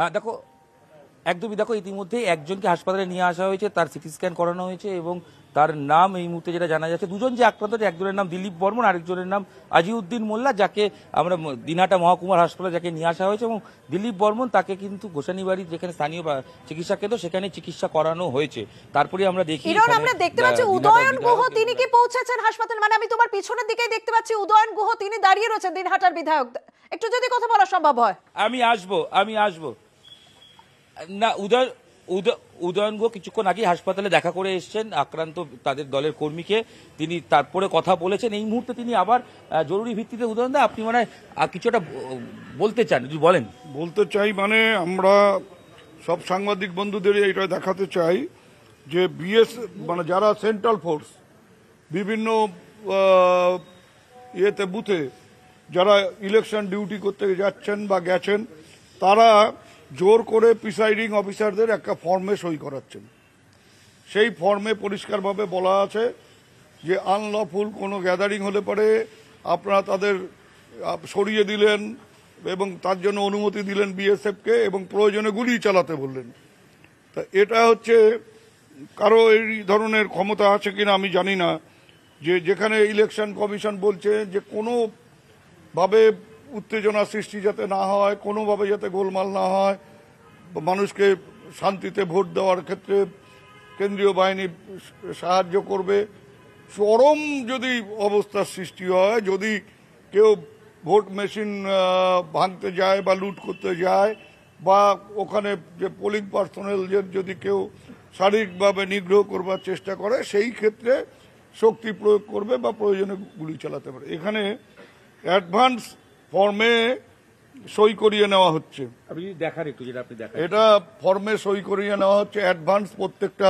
হ্যাঁ দেখো, একদমই দেখো, ইতিমধ্যে একজনকে হাসপাতালে নিয়ে আসা হয়েছে, তার সিটি স্ক্যান করানো হয়েছে এবং তার নাম এই মুহূর্তে যেটা জানা যাচ্ছে, দুজন যে আক্রান্ত, একজনের নাম দিলীপ বর্মন, আরেকজনের নাম আজিউদ্দিন মোল্লা, যাকে আমরা দিনহাটা মহকুমার হাসপাতালে যাকে নিয়ে আসা হয়েছে। এবং দিলীপ বর্মন তাকে কিন্তু গোসানিবাড়ির যেখানে স্থানীয় চিকিৎসা কেন্দ্র সেখানে চিকিৎসা করানো হয়েছে। তারপরে আমরা দেখি আমরা দেখতে পাচ্ছি উদয়ন গুহ তিনি কি পৌঁছেছেন হাসপাতালে, মানে আমি তোমার পিছনের দিকেই দেখতে পাচ্ছি উদয়ন গুহ তিনি দাঁড়িয়ে রয়েছেন, দিনহাটার বিধায়ক। একটু যদি কথা বলা সম্ভব হয়। আমি আসবো না, উদয়ন গুহ কিছুক্ষণ আগে হাসপাতালে দেখা করে এসেছেন আক্রান্ত তাদের দলের কর্মীকে, তিনি তারপরে কথা বলেছেন। এই মুহূর্তে তিনি আবার জরুরি ভিত্তিতে, উদয়ন দা আপনি মানে কিছুটা বলতে চান, যদি বলেন। বলতে চাই, মানে আমরা সব সাংবাদিক বন্ধুদের এটা দেখাতে চাই যে মানে যারা সেন্ট্রাল ফোর্স বিভিন্ন ইয়েতে বুথে যারা ইলেকশন ডিউটি করতে যাচ্ছেন বা গেছেন, তারা জোর করে প্রিসাইডিং অফিসারদের একটা ফর্মে সই করাচ্ছেন। সেই ফর্মে পরিষ্কারভাবে বলা আছে যে আনলফুল কোনো গ্যাদারিং হলে পরে আপনারা তাদের সরিয়ে দিলেন এবং তার জন্য অনুমতি দিলেন বিএসএফকে, এবং প্রয়োজনে গুলি চালাতে বললেন। তা এটা হচ্ছে, কারো এই ধরনের ক্ষমতা আছে কিনা আমি জানি না, যে যেখানে ইলেকশন কমিশন বলছে যে কোনোভাবে উত্তেজনা সৃষ্টি যাতে না হয়, কোনোভাবে যাতে গোলমাল না হয়, মানুষকে শান্তিতে ভোট দেওয়ার ক্ষেত্রে কেন্দ্রীয় বাহিনী সাহায্য করবে। চরম যদি অবস্থার সৃষ্টি হয়, যদি কেউ ভোট মেশিন ভাঙতে যায় বা লুট করতে যায়, বা ওখানে যে পোলিং পার্সোনেলের যদি কেউ শারীরিকভাবে নিগ্রহ করবার চেষ্টা করে, সেই ক্ষেত্রে শক্তি প্রয়োগ করবে বা প্রয়োজনে গুলি চালাতে পারে। এখানে অ্যাডভান্স ফর্মে সই করিয়ে নেওয়া হচ্ছে। আপনি দেখার একটু, যেটা আপনি দেখান, এটা ফর্মে সই করিয়ে নেওয়া হচ্ছে অ্যাডভান্স। প্রত্যেকটা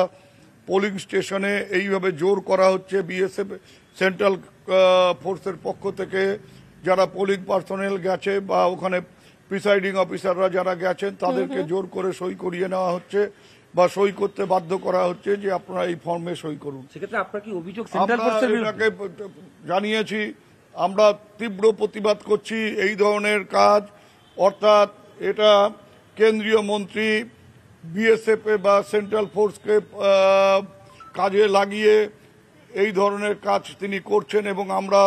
পোলিং স্টেশনে এইভাবে জোর করা হচ্ছে বিএসএফ সেন্ট্রাল ফোর্সের পক্ষ থেকে, যারা পোলিং পার্সোনেল গেছে বা ওখানে প্রিসাইডিং অফিসাররা যারা গেছেন তাদেরকে জোর করে সই করিয়ে নেওয়া হচ্ছে বা সই করতে বাধ্য করা হচ্ছে যে আপনারা এই ফর্মে সই করুন। সেক্ষেত্রে আপনার কি অভিযোগ? সেন্ট্রাল ফোর্সের এটাকে জানিয়েছি, আমরা তীব্র প্রতিবাদ করছি এই ধরনের কাজ। অর্থাৎ এটা কেন্দ্রীয় মন্ত্রী বিএসএফ বা সেন্ট্রাল ফোর্সকে কাজে লাগিয়ে এই ধরনের কাজ তিনি করছেন, এবং আমরা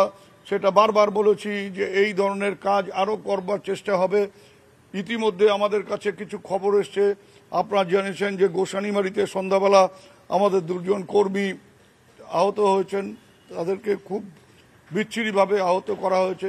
সেটা বারবার বলেছি যে এই ধরনের কাজ আরও করবার চেষ্টা হবে। ইতিমধ্যে আমাদের কাছে কিছু খবর এসছে, আপনারা জেনেছেন যে গোসানিমারিতে সন্ধ্যাবেলা আমাদের দুজন কর্মী আহত হয়েছেন, তাদেরকে খুব বিচ্ছিরিভাবে আহত করা হয়েছে।